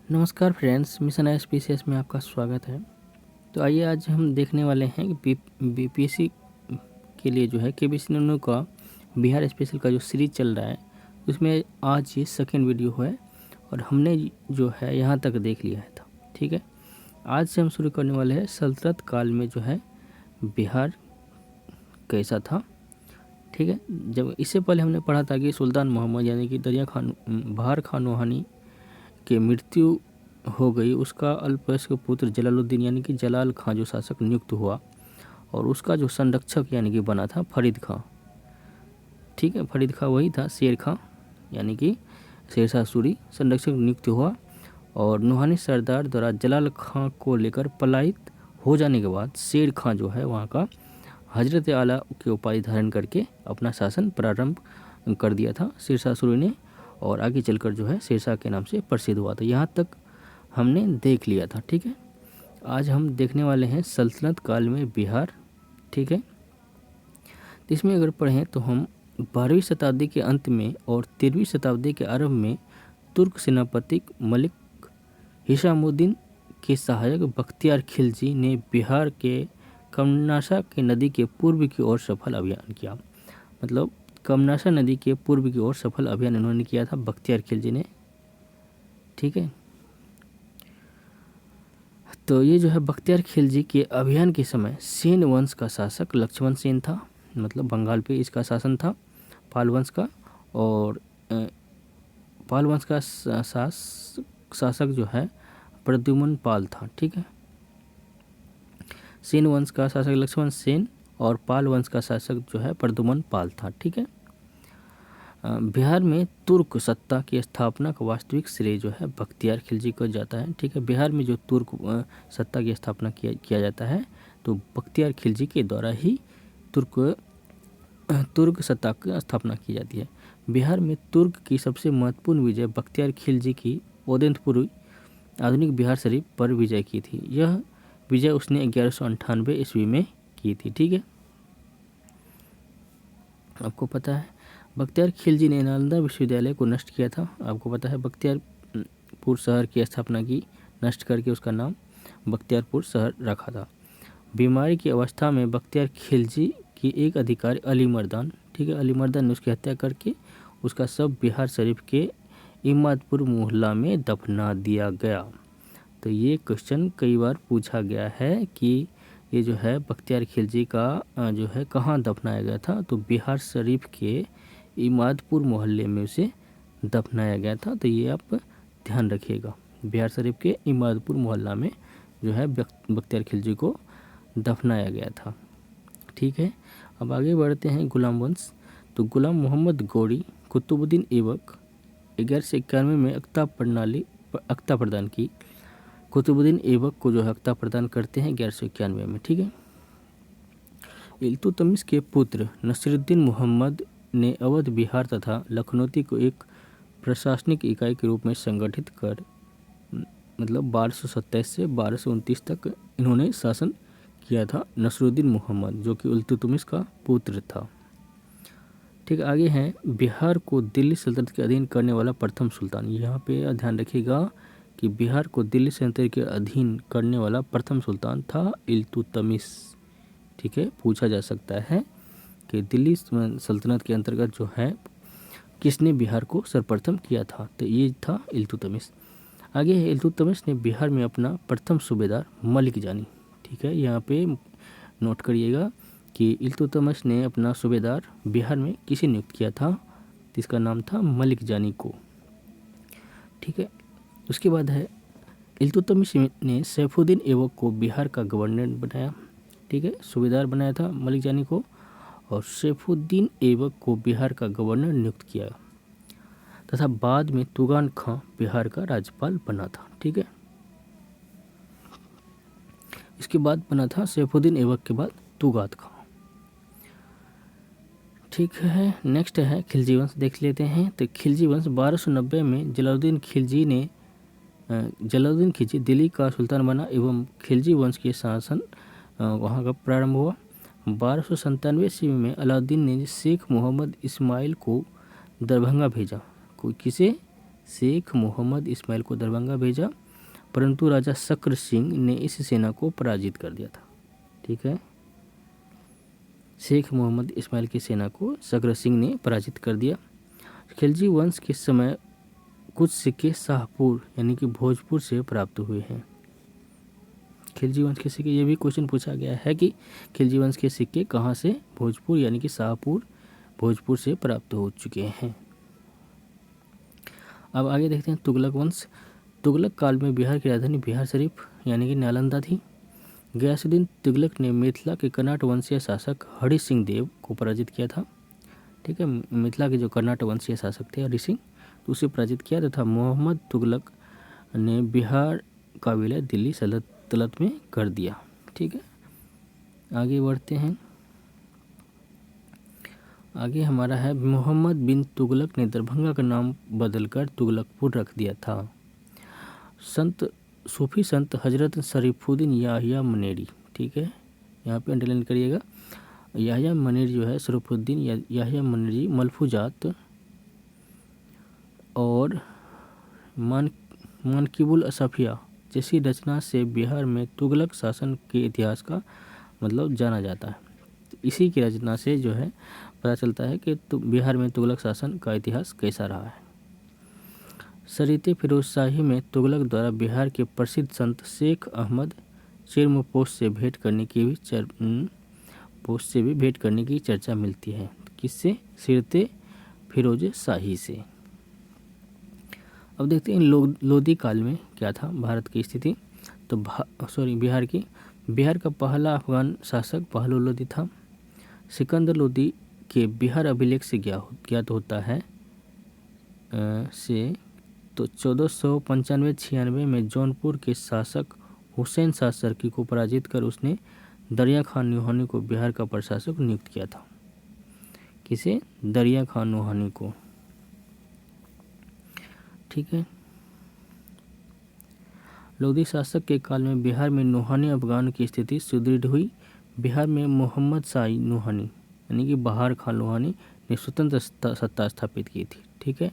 नमस्कार friends, mission एसपीसीएस में आपका स्वागत है। तो आइए आज हम देखने वाले हैं कि बीपीएससी के लिए जो है केबीसी नन्नू का बिहार स्पेशल का जो सीरीज चल रहा है उसमें आज ये सेकेंड वीडियो है और हमने जो है यहाँ तक देख लिया है था। ठीक है, आज से हम शुरू करने वाले हैं सल्तनत काल में जो है बिहार कैसा था। ठीक है, जब इससे पहले हमने पढ़ा था कि सुल्तान मोहम्मद यानी कि दरिया खान बहार खान रोहानी की मृत्यु हो गई। उसका अल्पवयस्क पुत्र जलालुद्दीन यानी कि जलाल खां जो शासक नियुक्त हुआ और उसका जो संरक्षक यानी कि बना था फरीद खां। ठीक है, फरीद खां वही था, शेर खां यानी कि शेरशाह सूरी संरक्षक नियुक्त हुआ और नुहानी सरदार द्वारा जलाल खां को लेकर पलायित हो जाने के बाद शेर खां जो है वहाँ का हजरत आला की उपाधि धारण करके अपना शासन प्रारंभ कर दिया था शेरशाह सूरी ने, और आगे चलकर जो है शेरशाह के नाम से प्रसिद्ध हुआ था। यहाँ तक हमने देख लिया था। ठीक है, आज हम देखने वाले हैं सल्तनत काल में बिहार। ठीक है, तो इसमें अगर पढ़ें तो हम 12वीं शताब्दी के अंत में और 13वीं शताब्दी के आरंभ में तुर्क सेनापति मलिक हिशामुद्दीन के सहायक बख्तियार खिलजी ने बिहार के कमनासा के नदी के पूर्व की ओर सफल अभियान किया। मतलब कमनासा नदी के पूर्व की ओर सफल अभियान इन्होंने किया था बख्तियार खिलजी ने। ठीक है, तो ये जो है बख्तियार खिलजी के अभियान के समय सेन वंश का शासक लक्ष्मण सेन था। मतलब बंगाल पे इसका शासन था पाल वंश का, और पाल वंश का शासक जो है प्रद्युम्न पाल था। ठीक है, सेन वंश का शासक लक्ष्मण सेन और पाल वंश का शासक जो है प्रद्युम्न पाल था। ठीक है, बिहार में तुर्क सत्ता की स्थापना का वास्तविक श्रेय जो है बख्तियार खिलजी को जाता है। ठीक है, बिहार में जो तुर्क सत्ता की स्थापना किया जाता है तो बख्तियार खिलजी के द्वारा ही तुर्क सत्ता की स्थापना की जाती है। बिहार में तुर्क की सबसे महत्वपूर्ण विजय बख्तियार खिलजी की ओदेंतपुर आधुनिक बिहार शरीफ पर विजय की थी। यह विजय उसने 1198 ईस्वी में की थी। ठीक है, आपको पता है बख्तियार खिलजी ने नालंदा विश्वविद्यालय को नष्ट किया था। आपको पता है बख्तियारपुर शहर की स्थापना की, नष्ट करके उसका नाम बख्तियारपुर शहर रखा था। बीमारी की अवस्था में बख्तियार खिलजी की एक अधिकारी अली मर्दान, ठीक है, अली मर्दान ने उसकी हत्या करके उसका शव बिहार शरीफ के इमादपुर मोहल्ला में दफना दिया गया। तो ये क्वेश्चन कई बार पूछा गया है कि ये जो है बख्तियार खिलजी का जो है कहाँ दफनाया गया था, तो बिहार शरीफ के इमादपुर मोहल्ले में उसे दफनाया गया था। तो ये आप ध्यान रखिएगा, बिहार शरीफ के इमादपुर मोहल्ला में जो है बख्तियार खिलजी को दफनाया गया था। ठीक है, अब आगे बढ़ते हैं गुलाम वंश। तो गुलाम मोहम्मद गौरी कुतुबुद्दीन ऐबक 1191 में अख्ता प्रदान की। कुतुबुद्दीन ऐबक को जो है अख्ता प्रदान करते हैं 1191 में। ठीक है, इल्तुतमिश के पुत्र नसीरुद्दीन मोहम्मद ने अवध, बिहार तथा लखनौती को एक प्रशासनिक इकाई के रूप में संगठित कर मतलब 1227 से 1229 तक इन्होंने शासन किया था। नसीरुद्दीन मोहम्मद जो कि इल्तुतमिश का पुत्र था। ठीक, आगे है बिहार को दिल्ली सल्तनत के अधीन करने वाला प्रथम सुल्तान। यहाँ पे ध्यान रखिएगा कि बिहार को दिल्ली सल्तनत के अधीन करने वाला प्रथम सुल्तान था इल्तुतमिश। ठीक है, पूछा जा सकता है कि दिल्ली सल्तनत के अंतर्गत जो है किसने बिहार को सर्वप्रथम किया था, तो ये था इल्तुतमिश। आगे है इल्तुतमिश ने बिहार में अपना प्रथम सूबेदार मलिक जानी। ठीक है, यहाँ पे नोट करिएगा कि इल्तुतमिश ने अपना सूबेदार बिहार में किसे नियुक्त किया था, जिसका नाम था मलिक जानी को। ठीक है, उसके बाद है इल्तुतमिश ने सैफुद्दीन ऐबक को बिहार का गवर्नर बनाया। ठीक है, सूबेदार बनाया था मलिक जानी को और सैफुद्दीन ऐबक को बिहार का गवर्नर नियुक्त किया तथा बाद में तुगान खां बिहार का राज्यपाल बना था। ठीक है, इसके बाद बना था सैफुद्दीन ऐबक के बाद तुगात खां। ठीक है, नेक्स्ट है खिलजी वंश, देख लेते हैं। तो खिलजी वंश 1290 में जलालुद्दीन खिलजी दिल्ली का सुल्तान बना एवं खिलजी वंश के शासन वहाँ का प्रारंभ हुआ। 1297 ईस्वी में अलाउद्दीन ने शेख मोहम्मद इस्माइल को दरभंगा भेजा। कोई किसे? शेख मोहम्मद इस्माइल को दरभंगा भेजा, परंतु राजा शक्र सिंह ने इस सेना को पराजित कर दिया था। ठीक है, शेख मोहम्मद इस्माइल की सेना को शक्र सिंह ने पराजित कर दिया। खिलजी वंश के समय कुछ सिक्के शाहपुर यानी कि भोजपुर से प्राप्त हुए हैं। खिलजी वंश के सिक्के, ये भी क्वेश्चन पूछा गया है कि खिलजी वंश के सिक्के कहाँ से, भोजपुर यानी कि शाहपुर भोजपुर से प्राप्त हो चुके हैं। अब आगे देखते हैं तुगलक वंश। तुगलक काल में बिहार की राजधानी बिहार शरीफ यानी कि नालंदा थी। गयासुद्दीन तुगलक ने मिथिला के कर्नाट वंशीय शासक हरि सिंह देव को पराजित किया था। ठीक है, मिथिला के जो कर्नाट वंशीय शासक थे हरि सिंह, तो उसे पराजित किया तथा मोहम्मद तुगलक ने बिहार का विलय दिल्ली सल्तनत में कर दिया। ठीक है, आगे बढ़ते हैं। आगे हमारा है मोहम्मद बिन तुगलक ने दरभंगा का नाम बदलकर तुगलकपुर रख दिया था। सूफी संत हजरत शरीफुद्दीन याहिया मनेरी, ठीक है, यहाँ पे अंडरलाइन करिएगा। याहिया मनेरी जो है, शरीफुद्दीन याहिया मनेरी मलफूजात और मानकिबुल असफिया जैसी रचना से बिहार में तुगलक शासन के इतिहास का मतलब जाना जाता है। तो इसी की रचना से जो है पता चलता है कि बिहार में तुगलक शासन का इतिहास कैसा रहा है। शरीते फिरोजशाही में तुगलक द्वारा बिहार के प्रसिद्ध संत शेख अहमद चिरमपोश से भेंट करने की चर्चा मिलती है। किससे? शरीते फिरोजशाही से। अब देखते हैं लोधी काल में क्या था भारत की स्थिति। तो बिहार का पहला अफगान शासक पहलू लोधी था। सिकंदर लोधी के बिहार अभिलेख से ज्ञात होता है तो 1495-96 में जौनपुर के शासक हुसैन शाह सर्की को पराजित कर उसने दरिया खान नूहानी को बिहार का प्रशासक नियुक्त किया था। किसे? दरिया खान नूहानी को। ठीक है, लोधी शासक के काल में बिहार में नूहानी अफगान की स्थिति सुदृढ़ हुई। बिहार में मोहम्मद शाही नूहानी यानी कि बहार खान नूहानी ने स्वतंत्र सत्ता स्थापित की थी। ठीक है,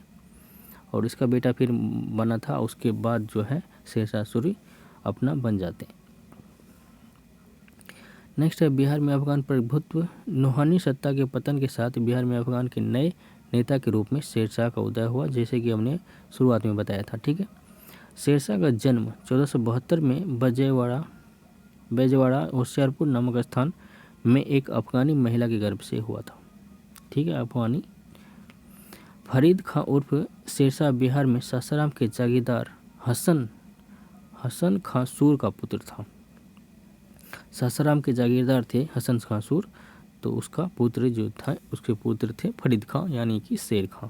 और इसका बेटा फिर बना था। उसके बाद जो है शेरशाह सूरी अपना बन जाते हैं। नेक्स्ट है बिहार में अफगान प्रभुत्व। नूहानी सत्ता के पतन के साथ बिहार में अफगान के नए नेता के रूप में शेरशाह का उदय हुआ, जैसे कि हमने शुरुआत में बताया था। ठीक है, शेरशाह का जन्म 1472 में बेजवाड़ा होशियारपुर नामक स्थान में एक अफगानी महिला के गर्भ से हुआ था। ठीक है, अफगानी। फरीद खां उर्फ शेरशाह बिहार में सासाराम के जागीरदार हसन खां सूर का पुत्र था। सासाराम के जागीरदार थे हसन खां सूर, तो उसका पुत्र जो था, उसके पुत्र थे फरीद खां यानी कि शेर खां।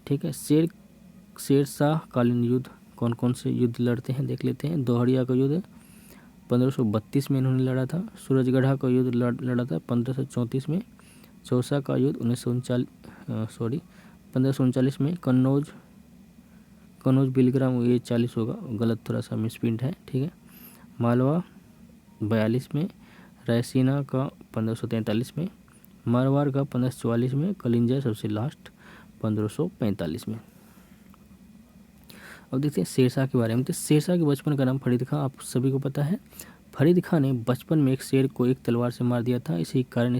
ठीक है, शेरशाह कालीन युद्ध कौन कौन से युद्ध लड़ते हैं देख लेते हैं। दोहरिया का युद्ध 1532 में इन्होंने लड़ा था। सूरजगढ़ा का युद्ध लड़ा था 1534 में। चौसा का युद्ध 1539 में। कन्नौज बिलग्राम, ये 40 होगा, गलत थोड़ा सा मिसप्रिंट है। ठीक है, मालवा 42 में। रायसीना का 1543 में। मारवाड़ का 1544 में। कलिंजर सबसे लास्ट 1545 में। अब देखते हैं शेरशाह के बारे में। तो शेरशाह के बचपन का नाम फरीद खां, आप सभी को पता है। फरीद खां ने बचपन में एक शेर को एक तलवार से मार दिया था। इसी कारण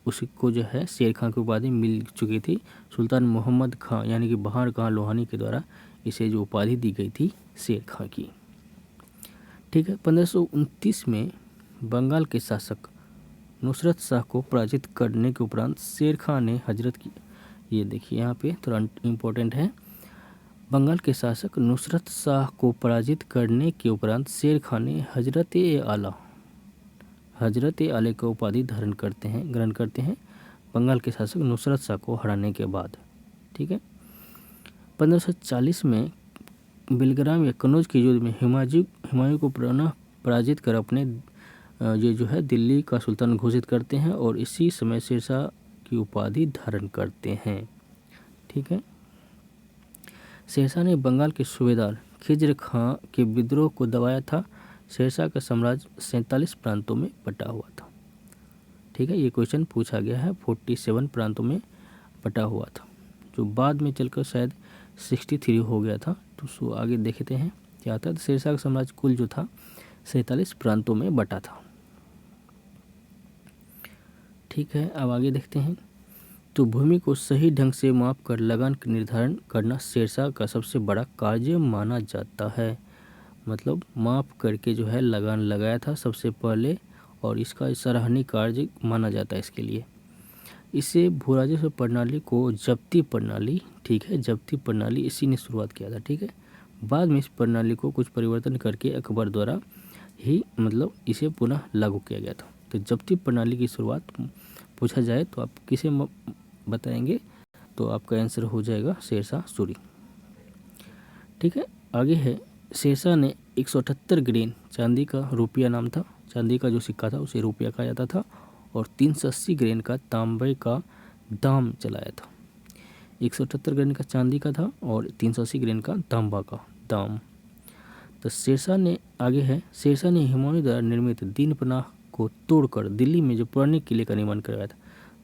उसको जो है शेर खां की उपाधि मिल चुकी थी। सुल्तान मोहम्मद खां यानी कि बहार खां लोहानी के द्वारा इसे जो उपाधि दी गई थी शेर खां की। ठीक है, 1529 में बंगाल के शासक नुसरत शाह को पराजित करने के उपरांत शेर खां ने हजरत की, ये देखिए यहाँ पे थोड़ा इम्पोर्टेंट है। बंगाल के शासक नुसरत शाह को पराजित करने के उपरांत शेर खां ने हजरत आले का उपाधि ग्रहण करते हैं बंगाल के शासक नुसरत शाह को हराने के बाद। ठीक है, 1540 में बिलग्राम या कन्नौज के युद्ध में हुमायूं को पुनः पराजित कर अपने ये जो है दिल्ली का सुल्तान घोषित करते हैं और इसी समय शेरशाह की उपाधि धारण करते हैं। ठीक है, शेरशाह ने बंगाल के सूबेदार खिज्र खां के विद्रोह को दबाया था। शेरशाह का साम्राज्य 47 प्रांतों में बटा हुआ था। ठीक है, ये क्वेश्चन पूछा गया है। 47 प्रांतों में बटा हुआ था, जो बाद में चलकर शायद 63 हो गया था। तो सो आगे देखते हैं क्या था। शेरशाह का साम्राज्य कुल जो था 47 प्रांतों में बटा था। ठीक है, अब आगे देखते हैं। तो भूमि को सही ढंग से माप कर लगान का निर्धारण करना शेरशाह का सबसे बड़ा कार्य माना जाता है। मतलब माप करके जो है लगान लगाया था सबसे पहले, और इसका सराहनीय कार्य माना जाता है इसके लिए। इसे भू राजस्व प्रणाली को जब्ती प्रणाली, ठीक है, जब्ती प्रणाली इसी ने शुरुआत किया था। ठीक है, बाद में इस प्रणाली को कुछ परिवर्तन करके अकबर द्वारा ही मतलब इसे पुनः लागू किया गया था। तो जब्ती प्रणाली की शुरुआत पूछा जाए तो आप किसे बताएंगे, तो आपका आंसर हो जाएगा शेरशाह सूरी। ठीक है, आगे है शेरशाह ने 178 ग्रेन चांदी का, रुपया नाम था, चांदी का जो सिक्का था उसे रुपया कहा जाता था, और 380 ग्रेन का तांबे का दाम चलाया था। 178 ग्रेन का चांदी का था और 380 ग्रेन का तांबा का दाम। तो शेरशाह ने आगे है, शेरशाह ने हुमायूं द्वारा निर्मित दीनपनाह को तोड़कर दिल्ली में जो पुराने किले का निर्माण करवाया था।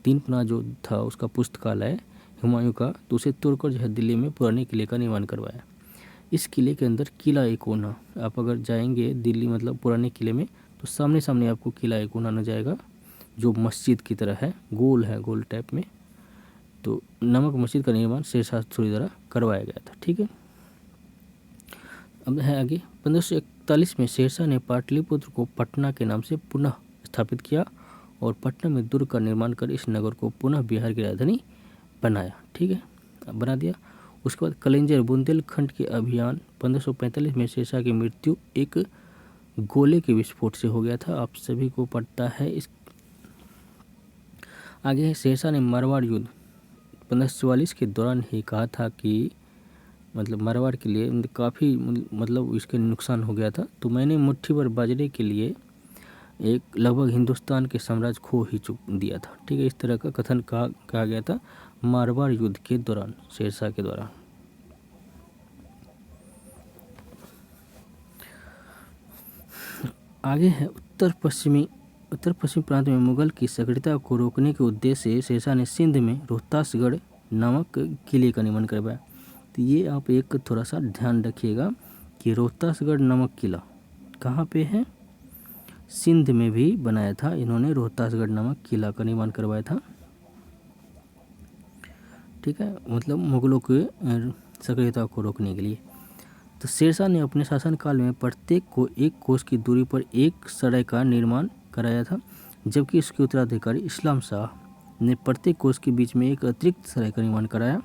दीनपनाह जो था उसका पुस्तकालय हुमायूं का, तो उसे तोड़कर जो है दिल्ली में पुराने किले का निर्माण करवाया। इस किले के अंदर किला एक कोना, आप अगर जाएंगे दिल्ली मतलब पुराने किले में, तो सामने सामने आपको किला एक कोना नजर आएगा जो मस्जिद की तरह है, गोल टाइप में। तो नामक मस्जिद का निर्माण शेरशाह सूरी द्वारा करवाया गया था। ठीक है, अब है आगे 1541 में शेरशाह ने पाटलिपुत्र को पटना के नाम से पुनः स्थापित किया और पटना में दुर्ग का निर्माण कर इस नगर को पुनः बिहार की राजधानी बनाया। ठीक है, बना दिया। उसके बाद कलिंजर बुंदेलखंड के अभियान 1545 में शेरशाह की मृत्यु एक गोले के विस्फोट से हो गया था, आप सभी को पता है। इस आगे है शेरशाह ने मारवाड़ युद्ध 1544 के दौरान ही कहा था कि मतलब मारवाड़ के लिए काफ़ी मतलब इसके नुकसान हो गया था, तो मैंने मुट्ठी भर बाजरे के लिए एक लगभग हिंदुस्तान के साम्राज्य खो ही दिया था। ठीक है, इस तरह का कथन कहा गया था मारवाड़ युद्ध के दौरान शेरशाह के द्वारा। आगे है उत्तर पश्चिमी प्रांत में मुगल की सक्रियता को रोकने के उद्देश्य से शेरशाह ने सिंध में रोहतासगढ़ नामक किले का निर्माण करवाया। तो ये आप एक थोड़ा सा ध्यान रखिएगा कि रोहतासगढ़ नामक किला कहाँ पे है, सिंध में भी बनाया था इन्होंने, रोहतासगढ़ नामक किला का निर्माण करवाया था। ठीक है, मतलब मुगलों के सक्रियता को रोकने के लिए। तो शेरशाह ने अपने शासनकाल में प्रत्येक को एक कोस की दूरी पर एक सराय का निर्माण कराया था, जबकि इसके उत्तराधिकारी इस्लाम शाह ने प्रत्येक कोस के बीच में एक अतिरिक्त सराय का निर्माण कराया,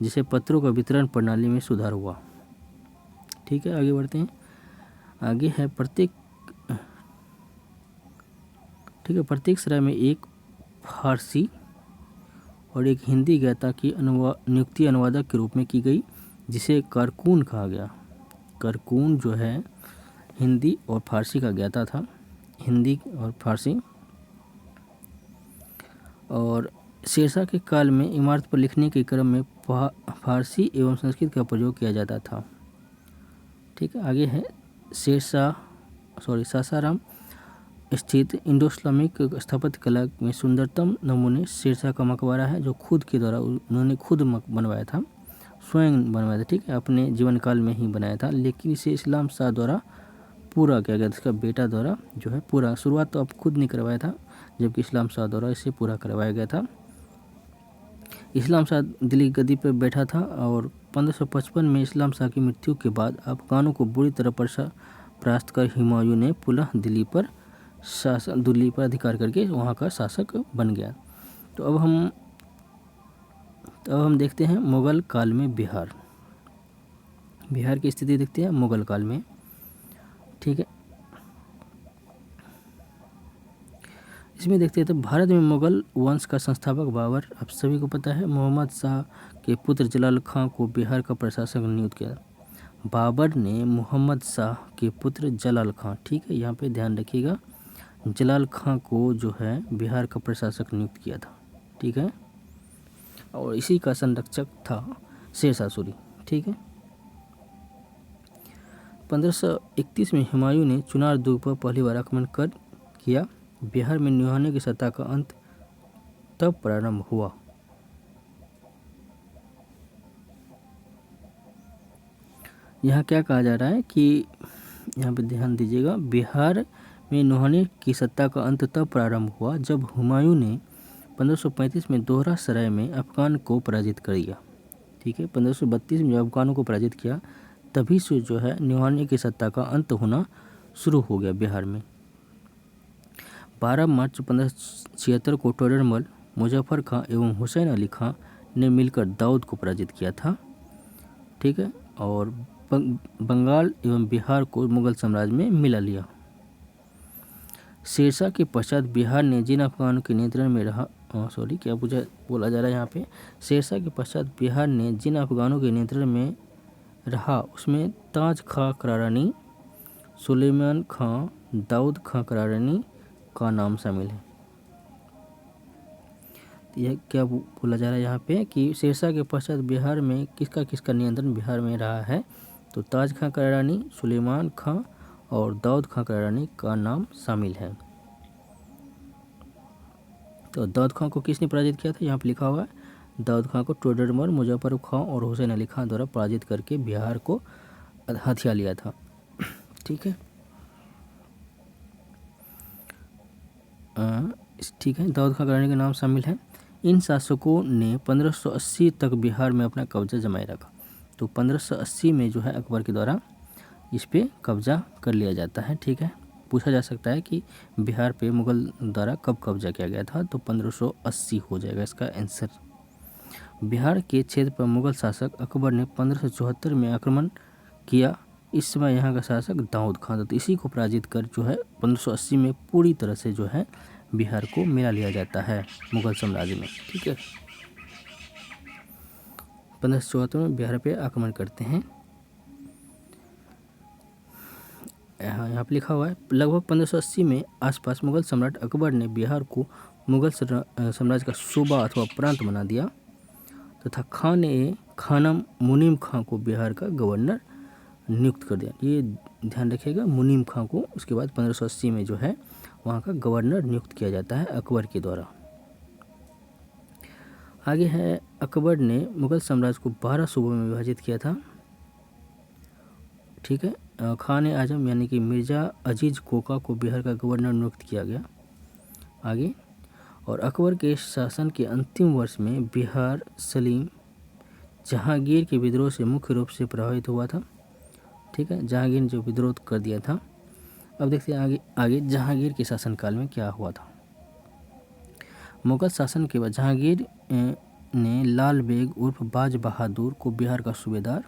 जिससे पत्रों का वितरण प्रणाली में सुधार हुआ। ठीक है, आगे बढ़ते हैं। आगे है प्रत्येक सराय में एक फारसी और एक हिंदी ज्ञाता की नियुक्ति अनुवादक के रूप में की गई, जिसे कारकून कहा गया। कारकून जो है हिंदी और फारसी का ज्ञाता था, हिंदी और फारसी। और शेरशाह के काल में इमारत पर लिखने के क्रम में फारसी एवं संस्कृत का प्रयोग किया जाता था। ठीक है, आगे है सासाराम स्थित इंडो इस्लामिक स्थापत्य कला में सुंदरतम नमूने शेरशाह का मकबरा है, जो खुद के द्वारा उन्होंने खुद बनवाया था, स्वयं बनवाया था। ठीक है, अपने जीवन काल में ही बनाया था, लेकिन इसे इस्लाम शाह द्वारा पूरा किया गया था, इसका बेटा द्वारा जो है पूरा। शुरुआत तो आप खुद नहीं करवाया था, जबकि इस्लाम शाह द्वारा इसे पूरा करवाया गया था। इस्लाम शाह दिल्ली गद्दी पर बैठा था और 1555 में इस्लाम शाह की मृत्यु के बाद अफगानों को बुरी तरह परास्त कर हुमायूं ने पुनः दिल्ली पर अधिकार करके वहाँ का शासक बन गया। तो अब हम देखते हैं मुगल काल में बिहार की स्थिति देखते हैं मुगल काल में। ठीक है, इसमें देखते हैं तो भारत में मुगल वंश का संस्थापक बाबर, आप सभी को पता है, मोहम्मद शाह के पुत्र जलाल खां को बिहार का प्रशासक नियुक्त किया। बाबर ने मोहम्मद शाह के पुत्र जलाल खां, ठीक है, यहाँ पे ध्यान रखिएगा, जलाल खां को जो है बिहार का प्रशासक नियुक्त किया था। ठीक है, और इसी का संरक्षक था शेरशाह सूरी। ठीक है, 1531 में हुमायूं ने चुनार दुर्ग पर पहली बार आक्रमण किया। बिहार में न्यूहाने की सत्ता का अंत तब प्रारंभ हुआ। यहाँ क्या कहा जा रहा है कि यहाँ पे ध्यान दीजिएगा, बिहार में नूहानी की सत्ता का अंत तब प्रारंभ हुआ जब हुमायूं ने 1535 में दोहरा सराय में अफगान को पराजित कर दिया। ठीक है, 1532 में जब अफगानों को पराजित किया तभी से जो है नूहानी की सत्ता का अंत होना शुरू हो गया बिहार में। 12 मार्च 1576 को टोडरमल, मुजफ्फर खां एवं हुसैन अली खां ने मिलकर दाऊद को पराजित किया था। ठीक है, और बंगाल एवं बिहार को मुगल साम्राज्य में मिला लिया। शेरशाह के पश्चात बिहार ने जिन अफगानों के नियंत्रण में रहा, क्या बोला जा रहा है यहाँ पे, शेरशाह के पश्चात बिहार ने जिन अफगानों के नियंत्रण में रहा उसमें ताज खां करारानी, सुलेमान खां, दाऊद खां करारानी का नाम शामिल है। यह क्या बोला जा रहा है यहाँ पे कि शेरशाह के पश्चात बिहार में किसका नियंत्रण बिहार में रहा है, तो ताज खां करारानी, सुलेमान खां और दाऊद खां करारानी का नाम शामिल है। तो दाऊद खां को किसने पराजित किया था, यहाँ पे लिखा हुआ है, दाऊद खां को टोडरमल, मुजफ्फर खां और हुसैन अली खां द्वारा पराजित करके बिहार को हथिया लिया था। ठीक है, दाऊद खां करारानी का नाम शामिल है। इन शासकों ने 1580 तक बिहार में अपना कब्जा जमाए रखा। तो 1580 में जो है अकबर के द्वारा इस पे कब्जा कर लिया जाता है। ठीक है, पूछा जा सकता है कि बिहार पे मुगल द्वारा कब कब्जा किया गया था, तो 1580 हो जाएगा इसका आंसर। बिहार के क्षेत्र पर मुगल शासक अकबर ने 1574 में आक्रमण किया। इस समय यहाँ का शासक दाऊद खां था। तो इसी को पराजित कर जो है 1580 में पूरी तरह से जो है बिहार को मिला लिया जाता है मुगल साम्राज्य में। ठीक है, 1574 में बिहार पे आक्रमण करते हैं। यहाँ पे लिखा हुआ है, लगभग 1580 में आसपास मुगल सम्राट अकबर ने बिहार को मुगल साम्राज्य का सूबा अथवा प्रांत बना दिया तथा खान ने खानम मुनीम खां को बिहार का गवर्नर नियुक्त कर दिया। ये ध्यान रखिएगा, मुनीम खां को उसके बाद 1580 में जो है वहाँ का गवर्नर नियुक्त किया जाता है अकबर के द्वारा। आगे है, अकबर ने मुगल साम्राज्य को 12 सूबों में विभाजित किया था। ठीक है, खान आजम यानी कि मिर्ज़ा अजीज कोका को बिहार का गवर्नर नियुक्त किया गया। आगे, और अकबर के शासन के अंतिम वर्ष में बिहार सलीम जहांगीर के विद्रोह से मुख्य रूप से प्रभावित हुआ था। ठीक है, जहांगीर ने जो विद्रोह कर दिया था। अब देखते हैं आगे जहांगीर के शासनकाल में क्या हुआ था। मुगल शासन के बाद जहांगीर ने लाल बेग उर्फ बाज बहादुर को बिहार का सूबेदार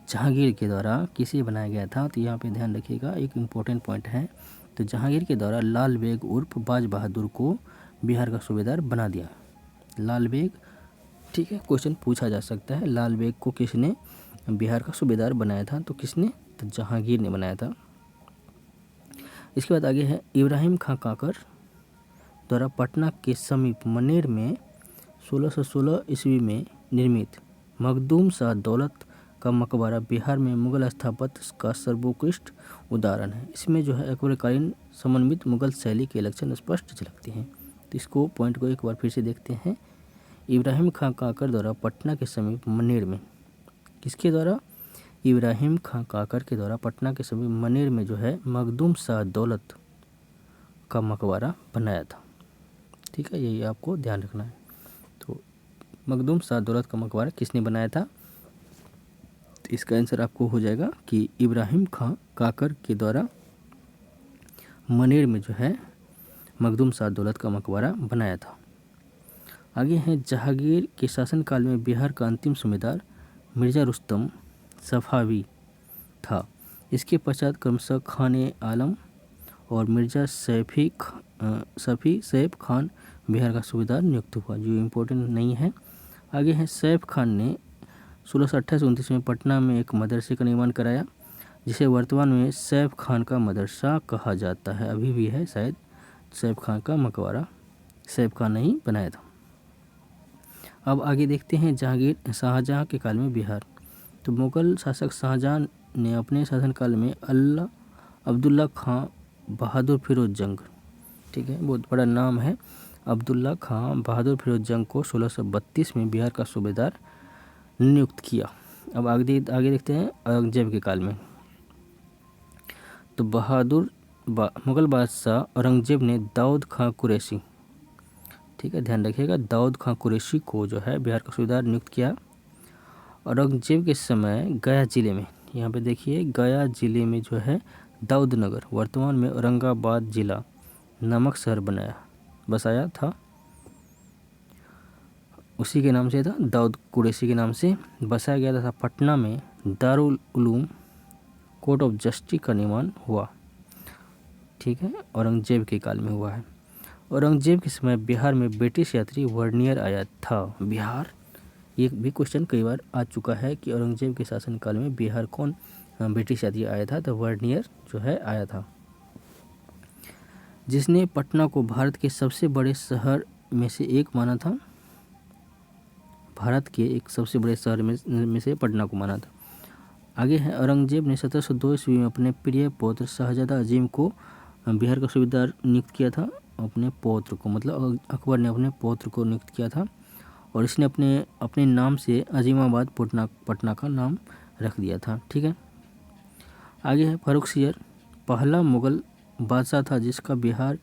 जहांगीर के द्वारा किसे बनाया गया था, तो यहाँ पे ध्यान रखिएगा, एक इम्पोर्टेंट पॉइंट है। तो जहांगीर के द्वारा लाल बेग उर्फ बाज बहादुर को बिहार का सूबेदार बना दिया। लाल बेग, ठीक है, क्वेश्चन पूछा जा सकता है, लाल बेग को किसने बिहार का सूबेदार बनाया था, तो किसने, तो जहांगीर ने बनाया था। इसके बाद आगे है, इब्राहिम खां काकर द्वारा पटना के समीप मनेर में 1616 ईस्वी में निर्मित मखदूम शाह दौलत का मकबरा बिहार में मुगल स्थापत्य का सर्वोत्कृष्ट उदाहरण है। इसमें जो है अकबरकालीन समन्वित मुगल शैली के लक्षण स्पष्ट झलकते हैं। तो इसको पॉइंट को एक बार फिर से देखते हैं। इब्राहिम खां काकर द्वारा पटना के समीप मनेर में, किसके द्वारा, इब्राहिम खां काकर के द्वारा पटना के समीप मनेर में जो है मखदूम शाह दौलत का मकबरा बनाया था। ठीक है, यही आपको ध्यान रखना है। तो मखदूम शाह दौलत का मकबरा किसने बनाया था, तो इसका आंसर आपको हो जाएगा कि इब्राहिम खां काकर के द्वारा मनेर में जो है मखदूम शाह दौलत का मकबरा बनाया था। आगे है, जहांगीर के शासनकाल में बिहार का अंतिम सूबेदार मिर्ज़ा रुस्तम सफावी था। इसके पश्चात क्रमशः खान आलम और मिर्ज़ा सफ़ी सैफ खान बिहार का सूबेदार नियुक्त हुआ, जो इम्पोर्टेंट नहीं है। आगे है, सैफ खान ने 1628-29 में पटना में एक मदरसे का निर्माण कराया, जिसे वर्तमान में सैफ खान का मदरसा कहा जाता है। अभी भी है शायद। सैफ खान का मकबरा सैफ खान ने ही बनाया था। अब आगे देखते हैं, शाहजहाँ के काल में बिहार। तो मुगल शासक शाहजहाँ ने अपने शासनकाल में अब्दुल्ला खां बहादुर फिरोज जंग, ठीक है, बहुत बड़ा नाम है, अब्दुल्ला खां बहादुर फिरोज जंग को 1632 में बिहार का सूबेदार नियुक्त किया। अब आगे देखते हैं औरंगजेब के काल में। तो मुग़ल बादशाह औरंगजेब ने दाऊद खां कुरैशी, ठीक है, ध्यान रखिएगा, दाऊद खां कुरैशी को जो है बिहार का सूबेदार नियुक्त किया। औरंगजेब के समय गया जिले में, यहाँ पे देखिए गया जिले में जो है दाऊद नगर, वर्तमान में औरंगाबाद जिला नामक शहर बसाया था। उसी के नाम से था, दाऊद कुरैशी के नाम से बसाया गया था। पटना में Darul Uloom court of justice का निर्माण हुआ, ठीक है, औरंगजेब के काल में हुआ है। औरंगजेब के समय बिहार में ब्रिटिश यात्री वर्नियर आया था। बिहार, ये भी क्वेश्चन कई बार आ चुका है कि औरंगजेब के शासनकाल में बिहार कौन ब्रिटिश यात्री आया था, तो वर्नियर जो है आया था, जिसने पटना को भारत के सबसे बड़े शहर में से एक माना था। भारत के एक सबसे बड़े शहर में से पटना को माना था। आगे है, औरंगजेब ने 1702 ईस्वी में अपने प्रिय पौत्र शाहजादा अजीम को बिहार का सूबेदार नियुक्त किया था। अपने पौत्र को, मतलब अकबर ने अपने पौत्र को नियुक्त किया था, और इसने अपने नाम से अजीमाबाद पटना का नाम रख दिया था, ठीक है। आगे है, फारुखसियर पहला मुग़ल बादशाह था जिसका बिहार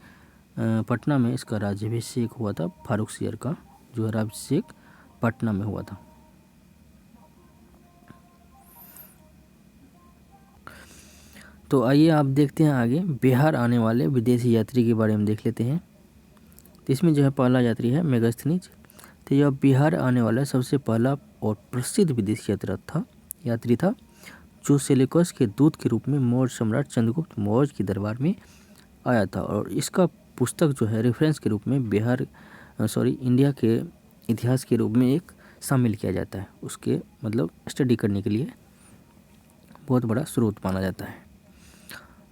पटना में इसका राज्याभिषेक हुआ था। फारुखसियर का जो है राज्याभिषेक पटना में हुआ था। तो आइए आप देखते हैं आगे बिहार आने वाले विदेशी यात्री के बारे में देख लेते हैं। तो इसमें जो है पहला यात्री है मेगास्थनीज। तो यह बिहार आने वाला सबसे पहला और प्रसिद्ध विदेशी यात्री था जो सेल्यूकस के दूत के रूप में मौर्य सम्राट चंद्रगुप्त मौर्य के दरबार में आया था, और इसका पुस्तक जो है रेफरेंस के रूप में इंडिया के इतिहास के रूप में एक शामिल किया जाता है। उसके मतलब स्टडी करने के लिए बहुत बड़ा स्रोत माना जाता है।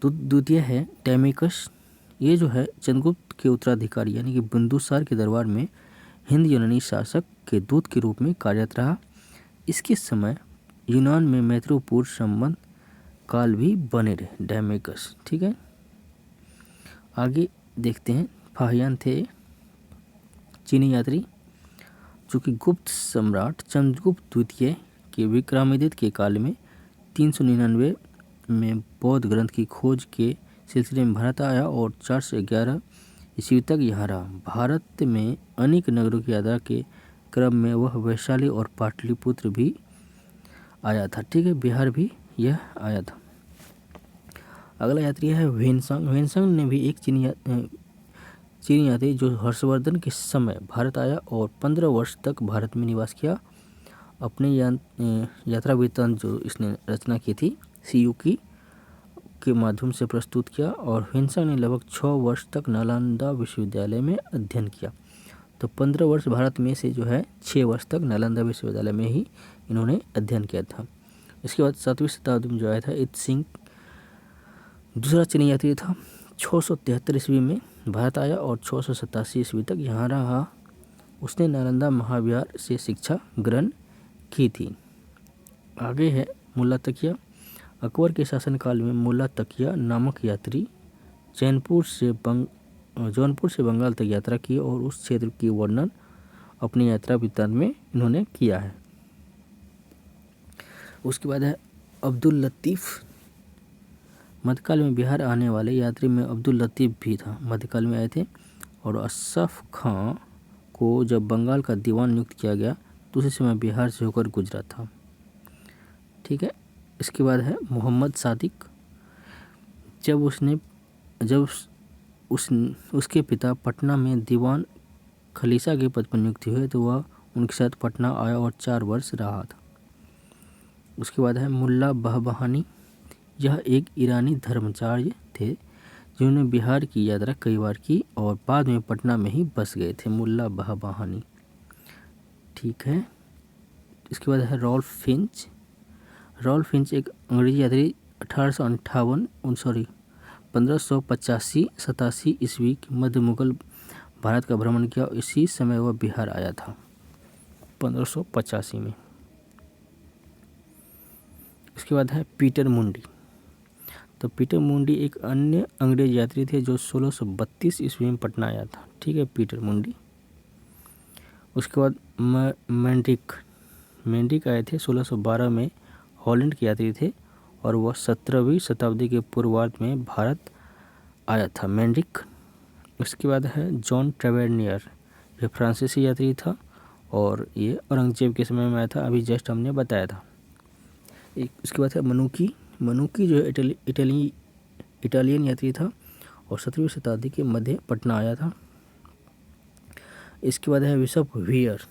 तो द्वितीय है टाइमिकस। ये जो है चंद्रगुप्त के उत्तराधिकारी यानी कि बिंदुसार के दरबार में हिंद यूनानी शासक के दूत के रूप में कार्यरत रहा। इसके समय यूनान में मैत्रीपूर्ण संबंध काल भी बने रहे। टाइमिकस, ठीक है। आगे देखते हैं, फाहियान थे चीनी यात्री जो कि गुप्त सम्राट चंद्रगुप्त द्वितीय के विक्रमादित्य के काल में 399 में बौद्ध ग्रंथ की खोज के सिलसिले में भारत आया और 411 ईस्वी तक यहाँ रहा। भारत में अनेक नगरों की यात्रा के क्रम में वह वैशाली और पाटलिपुत्र भी आया था, ठीक है, बिहार भी यह आया था। अगला यात्री है ह्वेनसांग। ह्वेनसांग ने भी एक चीनी यात्री जो हर्षवर्धन के समय भारत आया और 15 वर्ष तक भारत में निवास किया। अपने यात्रा वृत्तांत जो इसने रचना की थी सीयूकी के माध्यम से प्रस्तुत किया, और ह्वेनसांग ने लगभग 6 वर्ष तक नालंदा विश्वविद्यालय में अध्ययन किया। तो 15 वर्ष भारत में से जो है 6 वर्ष तक नालंदा विश्वविद्यालय में ही इन्होंने अध्ययन किया था। इसके बाद 7वीं शताब्दी में जो आया था इत सिंह, दूसरा चीनी यात्री था। 673 ईस्वी में भारत आया और 687 ईस्वी तक यहाँ रहा। उसने नालंदा महाविहार से शिक्षा ग्रहण की थी। आगे है मुल्ला तकिया। अकबर के शासनकाल में मुल्ला तकिया नामक यात्री जौनपुर से बंगाल तक यात्रा की और उस क्षेत्र की वर्णन अपनी यात्रा वृत्तांत में इन्होंने किया है। उसके बाद है अब्दुल लतीफ़। मध्यकाल में बिहार आने वाले यात्री में अब्दुल लतीफ़ भी था, मध्यकाल में आए थे, और अशरफ खां को जब बंगाल का दीवान नियुक्त किया गया तो उसी समय बिहार से होकर गुजरा था, ठीक है। इसके बाद है मोहम्मद सादिक। उसके पिता पटना में दीवान खलीसा के पद पर नियुक्त हुए तो वह उनके साथ पटना आया और 4 वर्ष रहा था। उसके बाद है मुल्ला बहबहानी। यह एक ईरानी धर्माचार्य थे जिन्होंने बिहार की यात्रा कई बार की और बाद में पटना में ही बस गए थे। मुल्ला बहबहानी, ठीक है। इसके बाद है रॉल्फ फिंच। रॉल्फ फिंच एक अंग्रेजी यात्री 1585-87 ईस्वी के मध्य मुगल भारत का भ्रमण किया। इसी समय वह बिहार आया था 1585 में। इसके बाद है पीटर मुंडी। तो पीटर मुंडी एक अन्य अंग्रेज यात्री थे जो 1632 ईस्वी में पटना आया था, ठीक है, पीटर मुंडी। उसके बाद मेंढिक आए थे 1612 में, हॉलैंड के यात्री थे और वह 17वीं शताब्दी के पूर्वार्ध में भारत आया था मेंढिक। उसके बाद है जॉन ट्रेवेनियर, ये फ्रांसीसी यात्री था और ये औरंगजेब के समय में आया था, अभी जस्ट हमने बताया था। उसके बाद है मनुकी जो है इटालियन यात्री था और 17वीं शताब्दी के मध्य पटना आया था। इसके बाद है बिशप व्हीयर,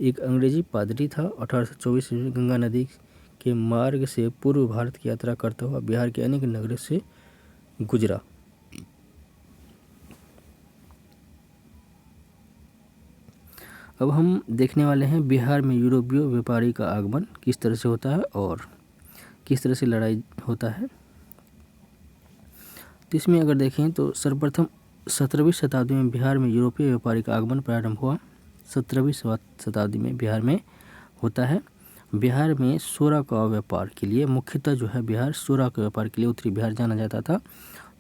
एक अंग्रेजी पादरी था। 1824 में गंगा नदी के मार्ग से पूर्व भारत की यात्रा करता हुआ बिहार के अनेक नगरों से गुजरा। अब हम देखने वाले हैं बिहार में यूरोपीय व्यापारी का आगमन किस तरह से होता है और किस तरह से लड़ाई होता है। तो इसमें अगर देखें तो सर्वप्रथम 17वीं शताब्दी में बिहार में यूरोपीय व्यापारी का आगमन प्रारंभ हुआ। 17वीं शताब्दी में बिहार में होता है। बिहार में सोरा का व्यापार के लिए मुख्यतः जो है बिहार सोरा के व्यापार के लिए उत्तरी बिहार जाना जाता था,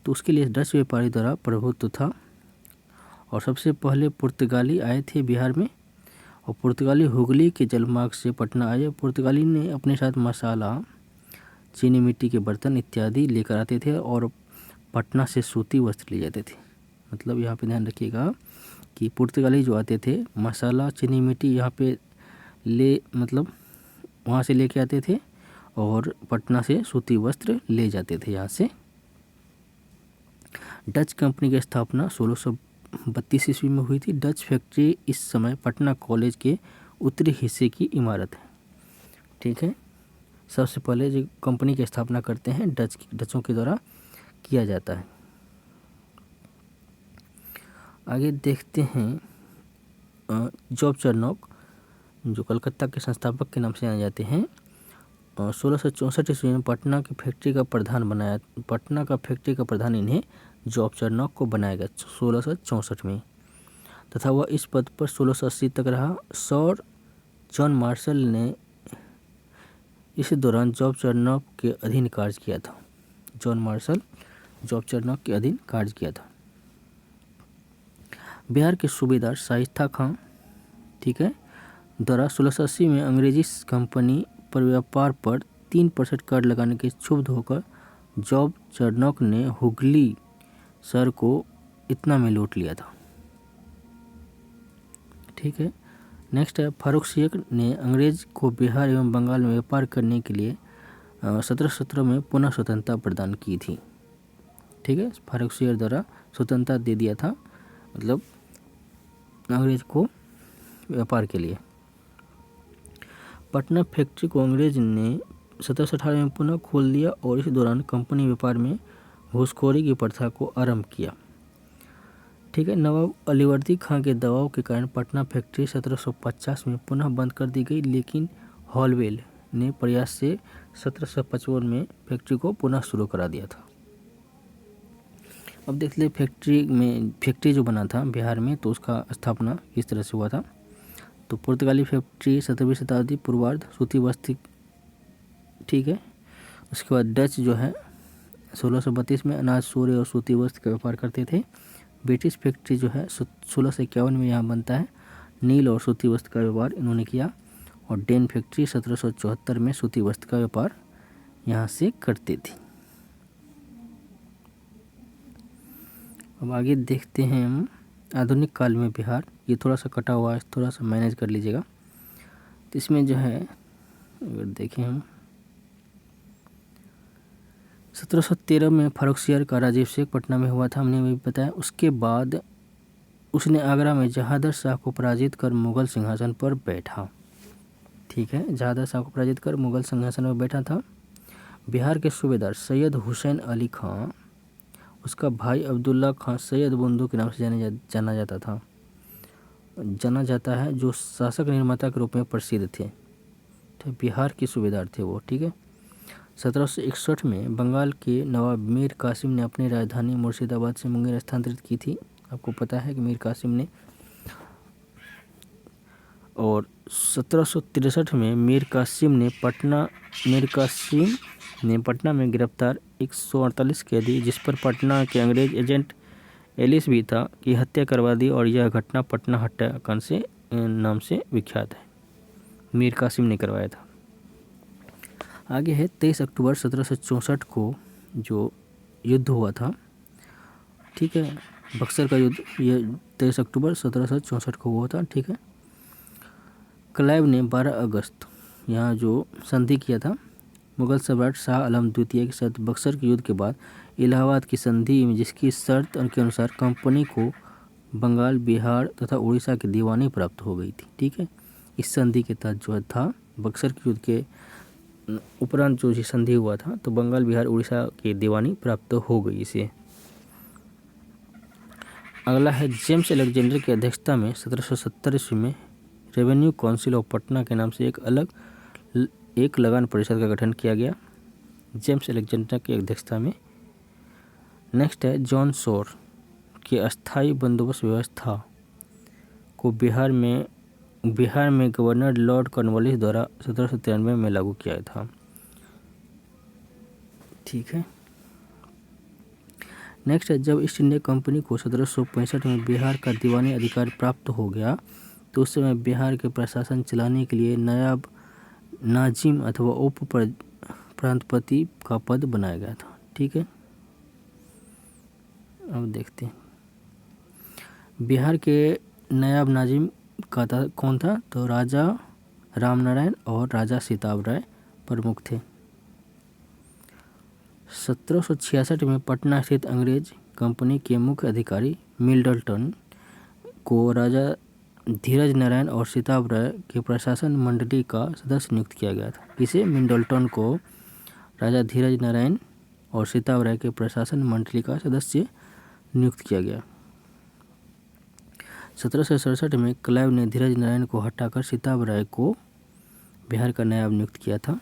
तो उसके लिए डच व्यापारी द्वारा प्रभुत्व था और सबसे पहले पुर्तगाली आए थे बिहार में और पुर्तगाली हुगली के जलमार्ग से पटना आए। पुर्तगाली ने अपने साथ मसाला, चीनी मिट्टी के बर्तन इत्यादि लेकर आते थे और पटना से सूती वस्त्र ले जाते थे। मतलब यहाँ पे ध्यान रखिएगा कि पुर्तगाली जो आते थे मसाला, चीनी मिट्टी यहाँ पे मतलब वहाँ से लेके आते थे और पटना से सूती वस्त्र ले जाते थे यहाँ से। डच कंपनी की स्थापना 1632 ईस्वी में हुई थी। डच फैक्ट्री इस समय पटना कॉलेज के उत्तरी हिस्से की इमारत है। ठीक है, सबसे पहले जो कंपनी की स्थापना करते हैं डचों के द्वारा किया जाता है। आगे देखते हैं जॉब चार्नोक, जो कलकत्ता के संस्थापक के नाम से जाने जाते हैं। 1664 ईस्वी में पटना का फैक्ट्री का प्रधान इन्हें जॉब चार्नोक को बनाया गया 1664 में, तथा वह इस पद पर 1680 तक रहा। सर जॉन मार्शल ने इस दौरान जॉब चार्नोक के अधीन कार्य किया था। जॉन मार्शल जॉब चार्नोक के अधीन कार्य किया था। बिहार के सूबेदार शाइस्ता खां, ठीक है, द्वारा 1680 में अंग्रेजी कंपनी पर व्यापार पर 3% कर लगाने के क्षुब्ध होकर जॉब चार्नोक ने हुगली शहर को इतना में लूट लिया था। ठीक है, नेक्स्ट है फारुखसियक ने अंग्रेज को बिहार एवं बंगाल में व्यापार करने के लिए 1717 में पुनः स्वतंत्रता प्रदान की थी। ठीक है, फारुखसियक द्वारा स्वतंत्रता दे दिया था, मतलब अंग्रेज को व्यापार के लिए। पटना फैक्ट्री को अंग्रेज ने 1718 में पुनः खोल दिया और इस दौरान कंपनी व्यापार में घूसखोरी की प्रथा को आरंभ किया। ठीक है, नवाब अलीवर्दी खां के दबाव के कारण पटना फैक्ट्री 1750 में पुनः बंद कर दी गई, लेकिन हॉलवेल ने प्रयास से 1755 में फैक्ट्री को पुनः शुरू करा दिया था। अब देख ले फैक्ट्री जो बना था बिहार में, तो उसका स्थापना किस तरह से हुआ था। तो पुर्तगाली फैक्ट्री 17वीं शताब्दी पूर्वार्ध सूती वस्त्र, ठीक है। उसके बाद डच जो है 1632 में अनाज, सूर्य और सूती वस्त्र का व्यापार करते थे। ब्रिटिश फैक्ट्री जो है 1651 में यहाँ बनता है। नील और सूती वस्त्र का व्यापार इन्होंने किया। और डेन फैक्ट्री 1774 में सूती वस्त्र का व्यापार यहाँ से करते थे। अब आगे देखते हैं हम आधुनिक काल में बिहार। ये थोड़ा सा कटा हुआ है, थोड़ा सा मैनेज कर लीजिएगा। तो इसमें जो है अगर देखें हम 1713 में फारुखसियक का राज्याभिषेक पटना में हुआ था, हमने भी बताया। उसके बाद उसने आगरा में जहादर शाह को पराजित कर मुगल सिंहासन पर बैठा। ठीक है, जहादर शाह को पराजित कर मुगल सिंहासन पर बैठा था। बिहार के सूबेदार सैयद हुसैन अली खां, उसका भाई अब्दुल्ला खां सैयद बंधु के नाम से जाना जाता है, जो शासक निर्माता के रूप में प्रसिद्ध थे। तो बिहार के सूबेदार थे वो। ठीक है, 1761 में बंगाल के नवाब मीर कासिम ने अपनी राजधानी मुर्शिदाबाद से मुंगेर स्थानांतरित की थी। आपको पता है कि मीर कासिम ने। और 1763 में मीर कासिम ने पटना में गिरफ्तार 148 कैदी, जिस पर पटना के अंग्रेज एजेंट एलिस भी था, की हत्या करवा दी और यह घटना पटना हत्याकांड से नाम से विख्यात है। मीर कासिम ने करवाया था। आगे है 23 अक्टूबर 1764 को जो युद्ध हुआ था, ठीक है, बक्सर का युद्ध, ये 23 अक्टूबर 1764 को हुआ था, ठीक है। क्लाइव ने 12 अगस्त यहाँ जो संधि किया था मुगल सम्राट शाह आलम द्वितीय के साथ बक्सर के युद्ध के बाद इलाहाबाद की संधि में, जिसकी शर्त के अनुसार कंपनी को बंगाल, बिहार तथा उड़ीसा की दीवानी प्राप्त हो गई थी, ठीक है। इस संधि के तहत जो था बक्सर के युद्ध के उपरांत जो संधि हुआ था तो बंगाल, बिहार, उड़ीसा की दीवानी प्राप्त हो गई इसे। अगला है जेम्स अलेक्जेंडर की अध्यक्षता में 1770 ईस्वी में रेवेन्यू काउंसिल ऑफ पटना के नाम से एक लगान परिषद का गठन किया गया, जेम्स अलेक्जेंडर की अध्यक्षता में। नेक्स्ट है जॉन शोर की अस्थायी बंदोबस्त व्यवस्था को बिहार में गवर्नर लॉर्ड कॉर्नवालिस द्वारा 1793 में लागू किया था, ठीक है। नेक्स्ट है जब ईस्ट इंडिया कंपनी को 1765 में बिहार का दीवानी अधिकार प्राप्त हो गया तो उस समय बिहार के प्रशासन चलाने के लिए नायब नाजिम अथवा उप प्रांतपति का पद बनाया गया था, ठीक है। अब देखते हैं बिहार के नायब नाजिम कौन था, तो राजा रामनारायण और राजा सीताब राय प्रमुख थे। 1766 में पटना स्थित अंग्रेज कंपनी के मुख्य अधिकारी मिडलटन को राजा धीरज नारायण और सीताब राय के प्रशासन मंडली का सदस्य नियुक्त किया गया था। इसे मिडलटन को राजा धीरज नारायण और सीताब राय के प्रशासन मंडली का सदस्य नियुक्त किया गया। 1767 में क्लाइव ने धीरज नारायण को हटाकर सीताब राय को बिहार का नायब नियुक्त किया था।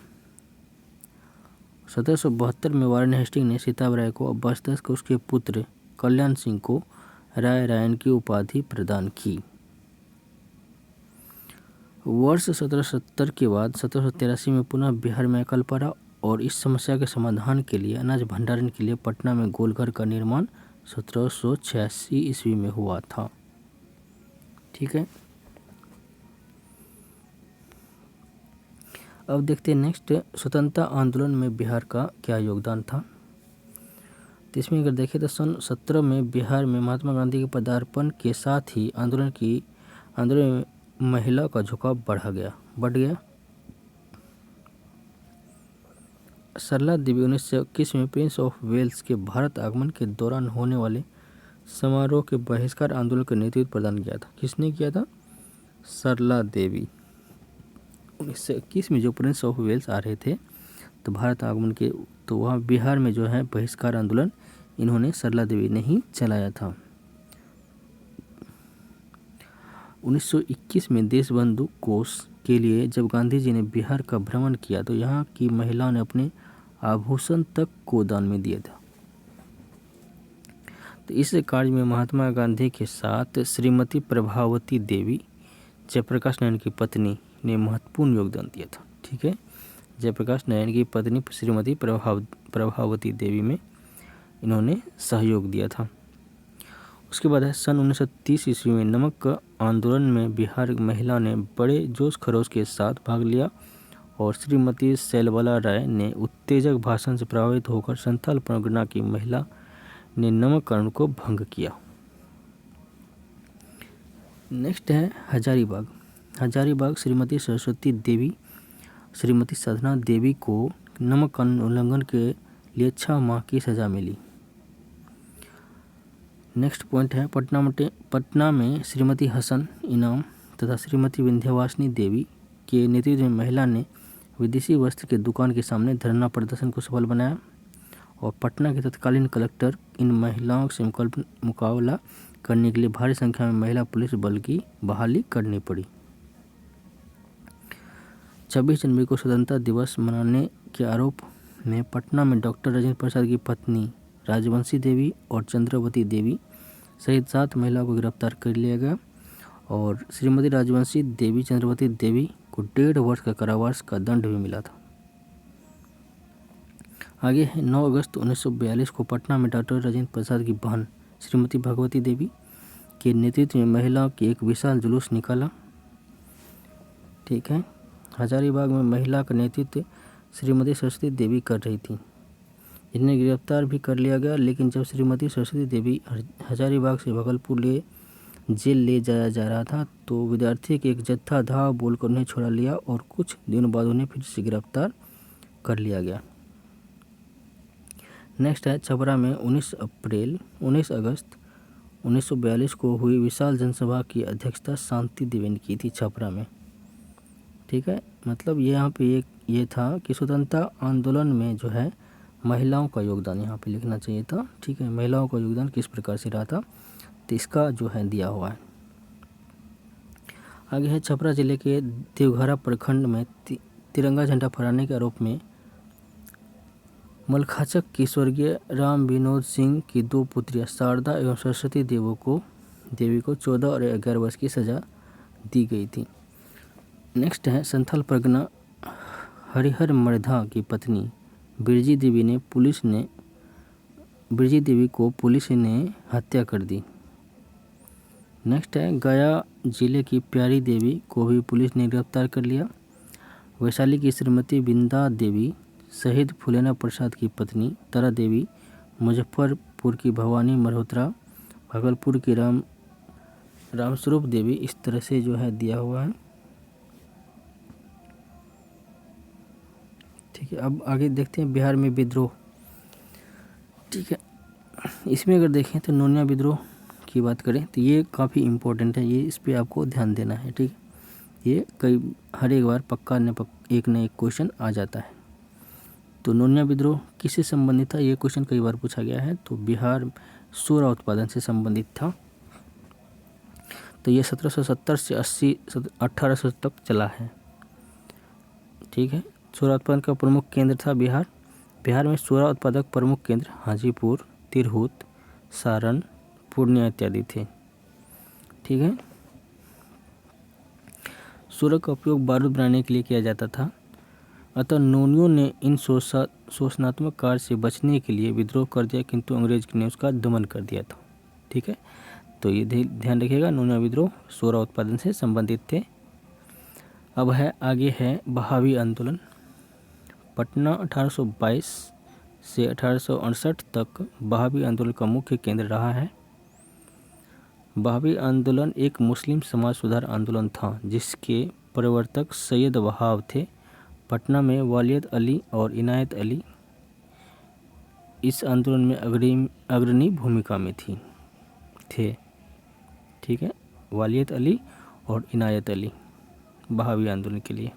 1772 में वारेन हेस्टिंग ने सीताब राय को अब्बास को उसके पुत्र कल्याण सिंह को राय रायन की उपाधि प्रदान की। वर्ष 1770 के बाद 1783 में पुनः बिहार में अकाल पड़ा और इस समस्या के समाधान के लिए अनाज भंडारण के लिए पटना में गोलघर का निर्माण 1786 ईस्वी में हुआ था, ठीक है। अब देखते हैं नेक्स्ट स्वतंत्रता आंदोलन में बिहार का क्या योगदान था। तो इसमें अगर देखें तो सन 17 में बिहार में महात्मा गांधी के पदार्पण के साथ ही आंदोलन में महिला का झुकाव बढ़ गया। सरला देवी 1921 में प्रिंस ऑफ वेल्स के भारत आगमन के दौरान होने वाले समारोह के बहिष्कार आंदोलन का नेतृत्व प्रदान किया था। किसने किया था? सरला देवी। 1921 में जो प्रिंस ऑफ वेल्स आ रहे थे तो भारत आगमन के, तो वहाँ बिहार में जो है बहिष्कार आंदोलन इन्होंने सरला देवी ने ही चलाया था। 1921 में देशबंधु कोष के लिए जब गांधी जी ने बिहार का भ्रमण किया तो यहाँ की महिलाओं ने अपने आभूषण तक को दान में दिया था। तो इस कार्य में महात्मा गांधी के साथ श्रीमती प्रभावती देवी, जयप्रकाश नारायण की पत्नी, ने महत्वपूर्ण योगदान दिया था, ठीक है। जयप्रकाश नारायण की पत्नी श्रीमती प्रभावती देवी में इन्होंने सहयोग दिया था। उसके बाद है सन 1930 ईस्वी में नमक आंदोलन में बिहार महिला ने बड़े जोश खरोश के साथ भाग लिया और श्रीमती सैलबाला राय ने उत्तेजक भाषण से प्रभावित होकर संथाल परगना की महिला ने नमक कानून को भंग किया। नेक्स्ट है हजारीबाग श्रीमती सरस्वती देवी, श्रीमती साधना देवी को नमक कानून उल्लंघन के लिए 6 माह की सजा मिली। नेक्स्ट पॉइंट है पटना में श्रीमती हसन इनाम तथा श्रीमती विंध्यवासिनी देवी के नेतृत्व में महिला ने विदेशी वस्त्र के दुकान के सामने धरना प्रदर्शन को सफल बनाया और पटना के तत्कालीन कलेक्टर इन महिलाओं से मुकाबला करने के लिए भारी संख्या में महिला पुलिस बल की बहाली करनी पड़ी। 26 जनवरी को स्वतंत्रता दिवस मनाने के आरोप में पटना में डॉक्टर राजेंद्र प्रसाद की पत्नी राजवंशी देवी और चंद्रवती देवी सहित 7 महिलाओं को गिरफ्तार कर लिया गया और श्रीमती राजवंशी देवी, चंद्रवती देवी को 1.5 वर्ष का कारावास का दंड भी मिला था। आगे है 9 अगस्त 1942 को पटना में डॉक्टर राजेंद्र प्रसाद की बहन श्रीमती भगवती देवी के नेतृत्व में महिलाओं की एक विशाल जुलूस निकाला, ठीक है। हजारीबाग में महिला का नेतृत्व श्रीमती सरस्वती देवी कर रही थी। इन्हें गिरफ्तार भी कर लिया गया, लेकिन जब श्रीमती सरस्वती देवी हजारीबाग से भागलपुर जेल ले जाया जा रहा था तो विद्यार्थी के एक जत्था धावा बोलकर उन्हें छुड़ा लिया और कुछ दिनों बाद उन्हें फिर से गिरफ्तार कर लिया गया। नेक्स्ट है छपरा में 19 अगस्त 1942 को हुई विशाल जनसभा की अध्यक्षता शांति देवी ने की थी छपरा में। ठीक है, मतलब यहाँ पे एक ये था कि स्वतंत्रता आंदोलन में जो है महिलाओं का योगदान यहाँ पे लिखना चाहिए था। ठीक है, महिलाओं का योगदान किस प्रकार से रहा था तो इसका जो है दिया हुआ है। आगे है छपरा जिले के देवघरा प्रखंड में तिरंगा झंडा फहराने के आरोप में मलखाचक की स्वर्गीय राम विनोद सिंह की 2 पुत्रियां शारदा एवं सरस्वती देवी को 14 और 11 वर्ष की सजा दी गई थी। नेक्स्ट है संथाल परगना हरिहर मर्धा की पत्नी बिरजी देवी को पुलिस ने हत्या कर दी। नेक्स्ट है गया जिले की प्यारी देवी को भी पुलिस ने गिरफ्तार कर लिया। वैशाली की श्रीमती बिंदा देवी शहीद फुलेना प्रसाद की पत्नी तारा देवी, मुजफ्फरपुर की भवानी मल्होत्रा, भागलपुर की रामस्वरूप देवी, इस तरह से जो है दिया हुआ है। ठीक है, अब आगे देखते हैं बिहार में विद्रोह। ठीक है, इसमें अगर देखें तो नोनिया विद्रोह की बात करें तो ये काफ़ी इम्पोर्टेंट है, ये इस पर आपको ध्यान देना है। ठीक है, ये हर एक बार एक न एक क्वेश्चन आ जाता है। तो नोनिया विद्रोह किससे संबंधित था, ये क्वेश्चन कई बार पूछा गया है। तो बिहार सोरा उत्पादन से संबंधित था। तो ये 1770 से 1800 तक चला है। ठीक है, सोरा उत्पादन का प्रमुख केंद्र था बिहार में सोरा उत्पादक प्रमुख केंद्र हाजीपुर, तिरहुत, सारण, पूर्णिया इत्यादि थे। ठीक है, सोरा का उपयोग बारूद बनाने के लिए किया जाता था। अतः नोनियों ने इन शोषणात्मक कार्य से बचने के लिए विद्रोह कर दिया, किंतु अंग्रेज ने उसका दमन कर दिया था। ठीक है, तो ये ध्यान रखिएगा, नोनिया विद्रोह सोरा उत्पादन से संबंधित थे। अब आगे है बहावी आंदोलन। पटना 1822 से 1868 तक बहावी आंदोलन का मुख्य केंद्र रहा है। बहावी आंदोलन एक मुस्लिम समाज सुधार आंदोलन था जिसके प्रवर्तक सैयद वहाब थे। पटना में वालियत अली और इनायत अली इस आंदोलन में अग्रणी भूमिका में थे। ठीक है, वालियत अली और इनायत अली बहावी आंदोलन के लिए।